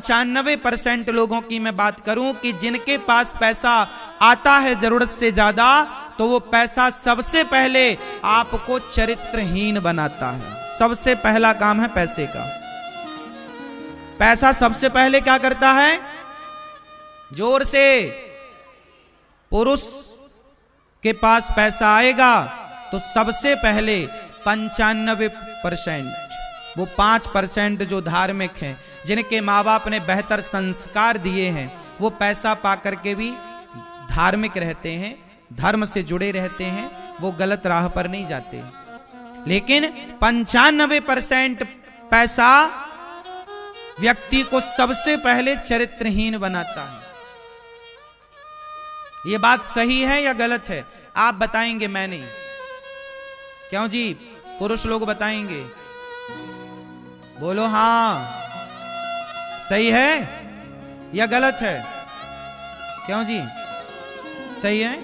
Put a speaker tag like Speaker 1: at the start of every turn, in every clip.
Speaker 1: 95% लोगों की मैं बात करूं कि जिनके पास पैसा आता है जरूरत से ज्यादा, तो वो पैसा सबसे पहले आपको चरित्रहीन बनाता है। सबसे पहला काम है पैसे का। पैसा सबसे पहले क्या करता है? जोर से, पुरुष के पास पैसा आएगा तो सबसे पहले 95%, वो 5% जो धार्मिक हैं, जिनके माँ बाप ने बेहतर संस्कार दिए हैं, वो पैसा पाकर के भी धार्मिक रहते हैं, धर्म से जुड़े रहते हैं, वो गलत राह पर नहीं जाते। लेकिन 95% पैसा व्यक्ति को सबसे पहले चरित्रहीन बनाता है। ये बात सही है या गलत है? आप बताएंगे, मैं नहीं। क्यों जी? पुरुष लोग बताएंगे। बोलो हाँ, सही है या गलत है? क्यों जी? सही है।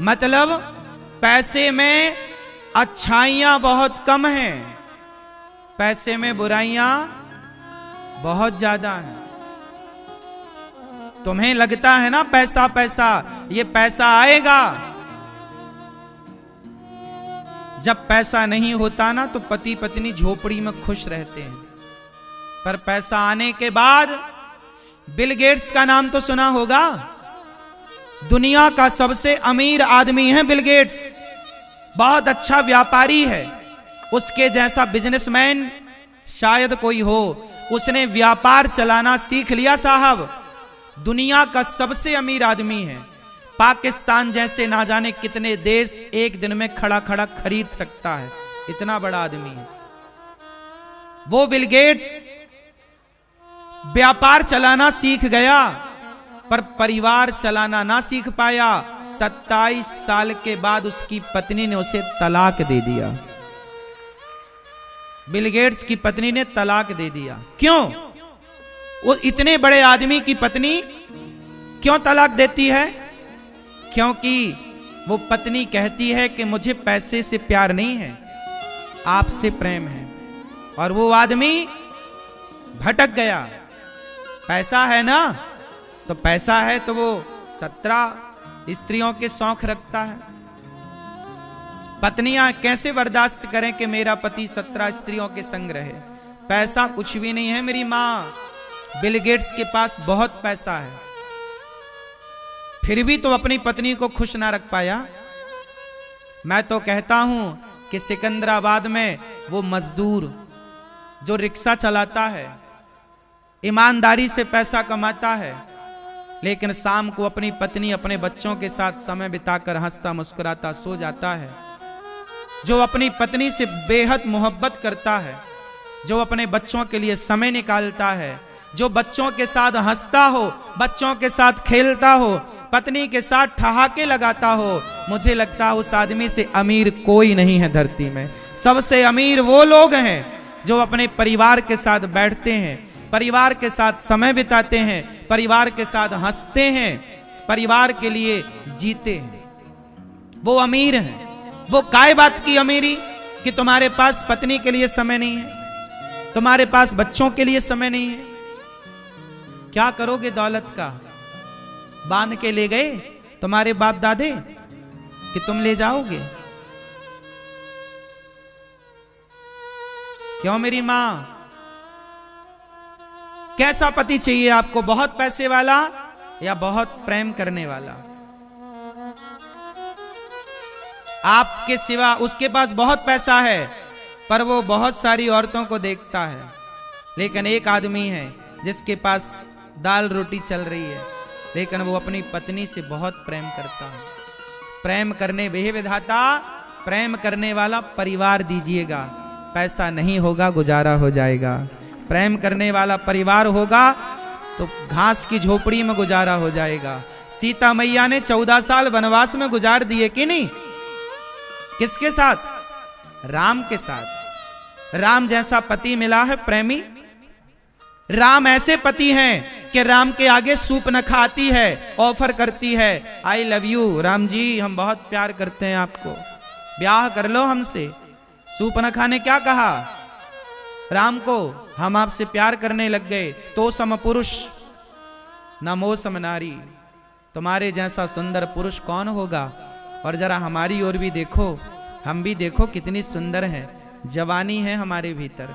Speaker 1: मतलब पैसे में अच्छाइयां बहुत कम हैं, पैसे में बुराइयां बहुत ज्यादा हैं। तुम्हें लगता है ना पैसा पैसा, ये पैसा आएगा। जब पैसा नहीं होता ना तो पति पत्नी झोपड़ी में खुश रहते हैं, पर पैसा आने के बाद, बिल गेट्स का नाम तो सुना होगा, दुनिया का सबसे अमीर आदमी है बिल गेट्स, बहुत अच्छा व्यापारी है। उसके जैसा बिजनेसमैन शायद कोई हो। उसने व्यापार चलाना सीख लिया साहब, दुनिया का सबसे अमीर आदमी है। पाकिस्तान जैसे ना जाने कितने देश एक दिन में खड़ा खड़ा खरीद सकता है, इतना बड़ा आदमी है वो बिल गेट्स। व्यापार चलाना सीख गया पर परिवार चलाना ना सीख पाया। 27 साल के बाद उसकी पत्नी ने उसे तलाक दे दिया। बिल गेट्स की पत्नी ने तलाक दे दिया। क्यों? वो इतने बड़े आदमी की पत्नी क्यों तलाक देती है? क्योंकि वो पत्नी कहती है कि मुझे पैसे से प्यार नहीं है, आपसे प्रेम है। और वो आदमी भटक गया। पैसा है ना, तो पैसा है तो वो 17 स्त्रियों के शौक रखता है। पत्नियां कैसे बर्दाश्त करें कि मेरा पति 17 स्त्रियों के संग रहे? पैसा कुछ भी नहीं है मेरी माँ। बिल गेट्स के पास बहुत पैसा है, फिर भी तो अपनी पत्नी को खुश ना रख पाया। मैं तो कहता हूं कि सिकंदराबाद में वो मजदूर जो रिक्शा चलाता है, ईमानदारी से पैसा कमाता है, लेकिन शाम को अपनी पत्नी अपने बच्चों के साथ समय बिताकर हंसता मुस्कुराता सो जाता है। जो अपनी पत्नी से बेहद मोहब्बत करता है, जो अपने बच्चों के लिए समय निकालता है, जो बच्चों के साथ हंसता हो, बच्चों के साथ खेलता हो, पत्नी के साथ ठहाके लगाता हो, मुझे लगता है उस आदमी से अमीर कोई नहीं है धरती में। सबसे अमीर वो लोग हैं जो अपने परिवार के साथ बैठते हैं, परिवार के साथ समय बिताते हैं, परिवार के साथ हंसते हैं, परिवार के लिए जीते हैं। वो अमीर हैं। वो काय बात की अमीरी कि तुम्हारे पास पत्नी के लिए समय नहीं है, तुम्हारे पास बच्चों के लिए समय नहीं है। क्या करोगे दौलत का? बांध के ले गए तुम्हारे बाप दादे कि तुम ले जाओगे? क्यों मेरी मां? कैसा पति चाहिए आपको? बहुत पैसे वाला या बहुत प्रेम करने वाला? आपके सिवा उसके पास बहुत पैसा है पर वो बहुत सारी औरतों को देखता है, लेकिन एक आदमी है जिसके पास दाल रोटी चल रही है, लेकिन वो अपनी पत्नी से बहुत प्रेम करता है। प्रेम करने वे विधाता, प्रेम करने वाला परिवार दीजिएगा। पैसा नहीं होगा गुजारा हो जाएगा। प्रेम करने वाला परिवार होगा तो घास की झोपड़ी में गुजारा हो जाएगा। सीता मैया ने 14 साल वनवास में गुजार दिए कि नहीं? किसके साथ? राम के साथ। राम जैसा पति मिला है प्रेमी। राम ऐसे पति हैं कि राम के आगे सूप न खाती है, ऑफर करती है, I love you Ram ji, हम बहुत प्यार करते हैं आपको, ब्याह कर लो हमसे। सूप न खाने क्या कहा? राम को हम आपसे प्यार करने लग गए, तो सम पुरुष न मोह सम नारी, तुम्हारे जैसा सुंदर पुरुष कौन होगा। और जरा हमारी ओर भी देखो, हम भी देखो कितनी सुंदर हैं, जवानी है हमारे भीतर।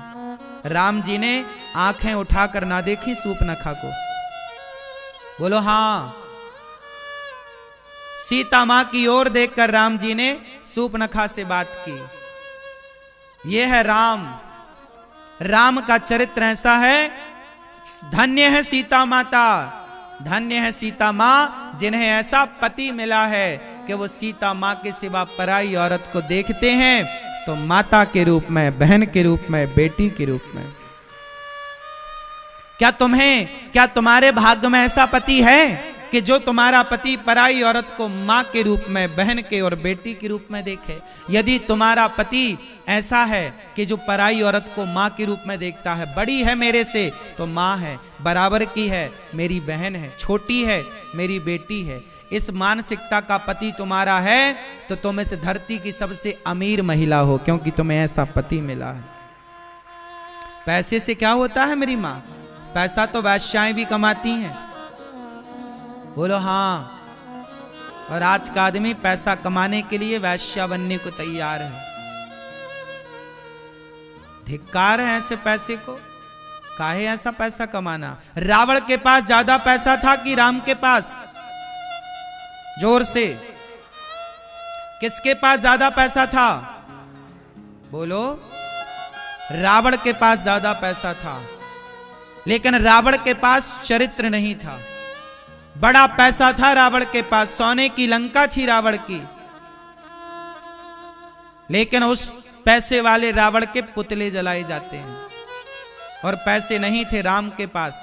Speaker 1: राम जी ने आंखें उठाकर ना देखी सूर्पनखा को। बोलो हाँ। सीता मां की ओर देखकर राम जी ने सूर्पनखा से बात की। यह है राम। राम का चरित्र ऐसा है, धन्य है सीता माता, धन्य है सीता मां जिन्हें ऐसा पति मिला है कि वो सीता मां के सिवा पराई औरत को देखते हैं तो माता के रूप में, बहन के रूप में, बेटी के रूप में। क्या तुम्हारे भाग्य में ऐसा पति है कि जो तुम्हारा पति पराई औरत को मां के रूप में, बहन के और बेटी के रूप में देखे? यदि तुम्हारा पति ऐसा है कि जो पराई औरत को मां के रूप में देखता है, बड़ी है मेरे से तो मां है, बराबर की है मेरी बहन है, छोटी है मेरी बेटी है, इस मानसिकता का पति तुम्हारा है तो तुम इस धरती की सबसे अमीर महिला हो, क्योंकि तुम्हें ऐसा पति मिला है। पैसे से क्या होता है मेरी मां? पैसा तो वैश्याएं भी कमाती हैं। बोलो हाँ। और आज का आदमी पैसा कमाने के लिए वैश्या बनने को तैयार है। धिक्कार है ऐसे पैसे को। काहे ऐसा पैसा कमाना? रावण के पास ज्यादा पैसा था कि राम के पास? जोर से, किसके पास ज्यादा पैसा था? बोलो। रावण के पास ज्यादा पैसा था, लेकिन रावण के पास चरित्र नहीं था। बड़ा पैसा था रावण के पास, सोने की लंका थी रावण की, लेकिन उस पैसे वाले रावण के पुतले जलाए जाते हैं। और पैसे नहीं थे राम के पास।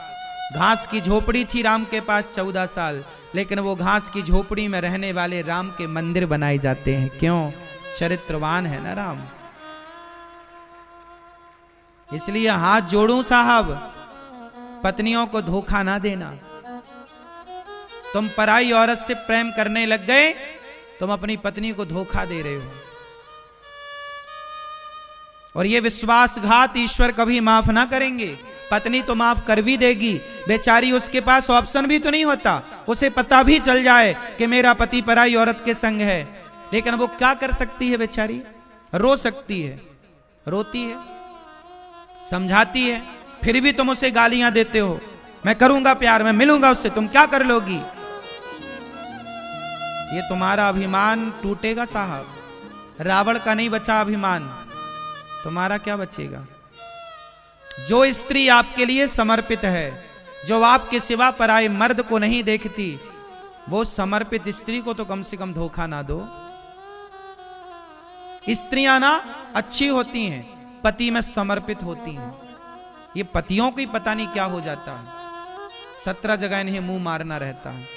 Speaker 1: घास की झोपड़ी थी राम के पास 14 साल, लेकिन वो घास की झोपड़ी में रहने वाले राम के मंदिर बनाए जाते हैं। क्यों? चरित्रवान है ना राम। इसलिए हाथ जोड़ूं साहब, पत्नियों को धोखा ना देना। तुम पराई औरत से प्रेम करने लग गए, तुम अपनी पत्नी को धोखा दे रहे हो। और ये विश्वासघात ईश्वर कभी माफ ना करेंगे। पत्नी तो माफ कर भी देगी, बेचारी उसके पास ऑप्शन भी तो नहीं होता। उसे पता भी चल जाए कि मेरा पति पराई औरत के संग है, लेकिन वो क्या कर सकती है बेचारी? रो सकती है, रोती है, समझाती है, फिर भी तुम उसे गालियां देते हो। मैं करूंगा प्यार, मैं मिलूंगा उससे, तुम क्या कर लोगी? ये तुम्हारा अभिमान टूटेगा साहब। रावण का नहीं बचा अभिमान, तुम्हारा क्या बचेगा? जो स्त्री आपके लिए समर्पित है, जो आपके सिवा पराये मर्द को नहीं देखती, वो समर्पित स्त्री को तो कम से कम धोखा ना दो। स्त्रियां ना अच्छी होती हैं, पति में समर्पित होती हैं। ये पतियों को ही पता नहीं क्या हो जाता है, 17 जगह इन्हें मुंह मारना रहता है।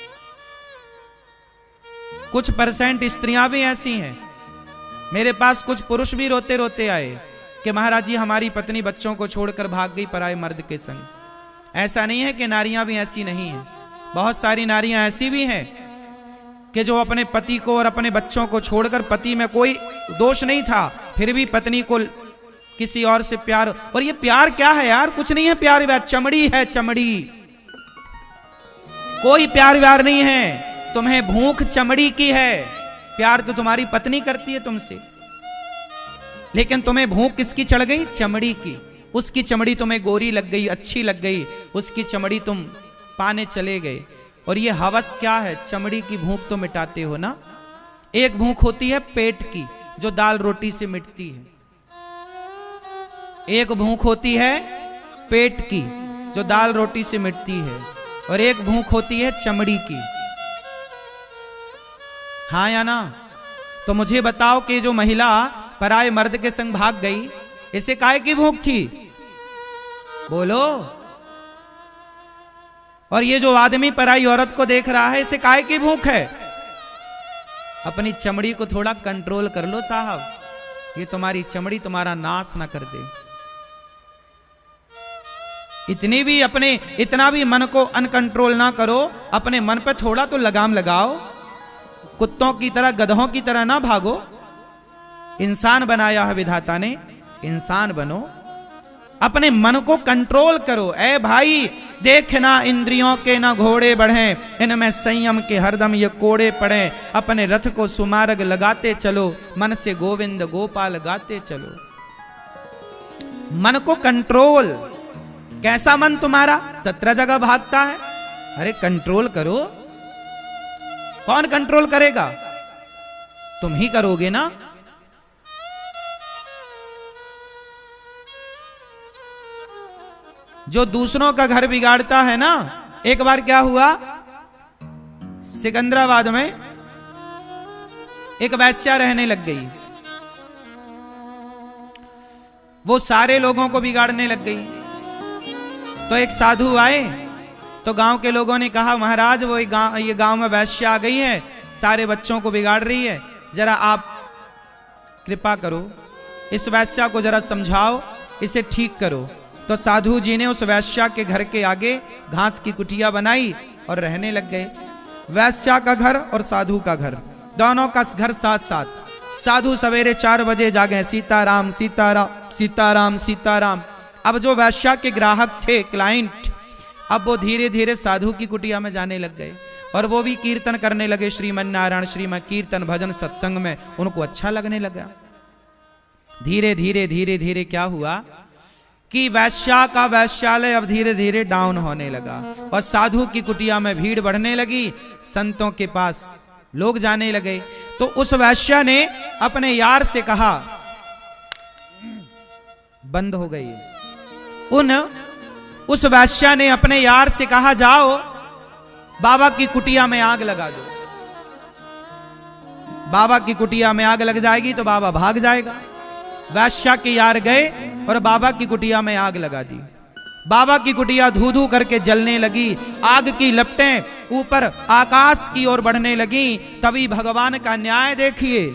Speaker 1: कुछ परसेंट स्त्रियां भी ऐसी हैं। मेरे पास कुछ पुरुष भी रोते रोते आए कि महाराज जी हमारी पत्नी बच्चों को छोड़कर भाग गई पराये मर्द के संग। ऐसा नहीं है कि नारियां भी ऐसी नहीं हैं। बहुत सारी नारियां ऐसी भी हैं कि जो अपने पति को और अपने बच्चों को छोड़कर, पति में कोई दोष नहीं था, फिर भी पत्नी को किसी और से प्यार। और ये प्यार क्या है यार? कुछ नहीं है प्यार व्यार, चमड़ी है चमड़ी। कोई प्यार व्यार नहीं है। तुम्हें भूख चमड़ी की है, प्यार तो तुम्हारी पत्नी करती है तुमसे, लेकिन तुम्हें भूख किसकी चढ़ गई? चमड़ी की। उसकी चमड़ी तुम्हें गोरी लग गई, अच्छी लग गई, उसकी चमड़ी तुम पाने चले गए। और ये हवस क्या है? चमड़ी की भूख तो मिटाते हो ना। एक भूख होती है पेट की, जो दाल रोटी से मिटती है। एक भूख होती है पेट की, जो दाल रोटी से मिटती है, और एक भूख होती है चमड़ी की। हाँ या ना? तो मुझे बताओ कि जो महिला पराये मर्द के संग भाग गई, इसे काहे की भूख थी? बोलो। और ये जो आदमी पराई औरत को देख रहा है, इसे काहे की भूख है? अपनी चमड़ी को थोड़ा कंट्रोल कर लो साहब, ये तुम्हारी चमड़ी तुम्हारा नाश ना कर दे। इतना भी मन को अनकंट्रोल ना करो। अपने मन पे थोड़ा तो लगाम लगाओ। कुत्तों की तरह, गधों की तरह ना भागो। इंसान बनाया है विधाता ने, इंसान बनो। अपने मन को कंट्रोल करो। ए भाई, देखना इंद्रियों के ना घोड़े बढ़े, इनमें संयम के हरदम ये कोड़े पड़े। अपने रथ को सुमार्ग लगाते चलो, मन से गोविंद गोपाल गाते चलो। मन को कंट्रोल। कैसा मन तुम्हारा? 17 जगह भागता है। अरे कंट्रोल करो। कौन कंट्रोल करेगा? तुम ही करोगे ना। जो दूसरों का घर बिगाड़ता है ना, एक बार क्या हुआ, सिकंदराबाद में एक वैश्या रहने लग गई। वो सारे लोगों को बिगाड़ने लग गई। तो एक साधु आए, तो गांव के लोगों ने कहा, महाराज वो ये गांव में वैश्या आ गई है, सारे बच्चों को बिगाड़ रही है, जरा आप कृपा करो, इस वैश्या को जरा समझाओ, इसे ठीक करो। तो साधु जी ने उस वैश्या के घर के आगे घास की कुटिया बनाई और रहने लग गए। वैश्या का घर और साधु का घर, दोनों का घर साथ साथ। साधु सवेरे 4 बजे जागे, सीताराम सीताराम सीताराम सीताराम। अब जो वैश्या के ग्राहक थे, क्लाइंट, अब वो धीरे धीरे साधु की कुटिया में जाने लग गए और वो भी कीर्तन करने लगे, श्रीमन नारायण श्रीमन कीर्तन भजन सत्संग में उनको अच्छा लगने लगा। धीरे धीरे धीरे धीरे क्या हुआ कि वैश्या का वैश्यालय अब धीरे धीरे डाउन होने लगा और साधु की कुटिया में भीड़ बढ़ने लगी, संतों के पास लोग जाने लगे। तो उस वैश्या ने अपने यार से कहा, बंद हो गई। उस वैश्या ने अपने यार से कहा, जाओ बाबा की कुटिया में आग लगा दो। बाबा की कुटिया में आग लग जाएगी तो बाबा भाग जाएगा। वैश्या के यार गए और बाबा की कुटिया में आग लगा दी। बाबा की कुटिया धू धू करके जलने लगी, आग की लपटें ऊपर आकाश की ओर बढ़ने लगी। तभी भगवान का न्याय देखिए।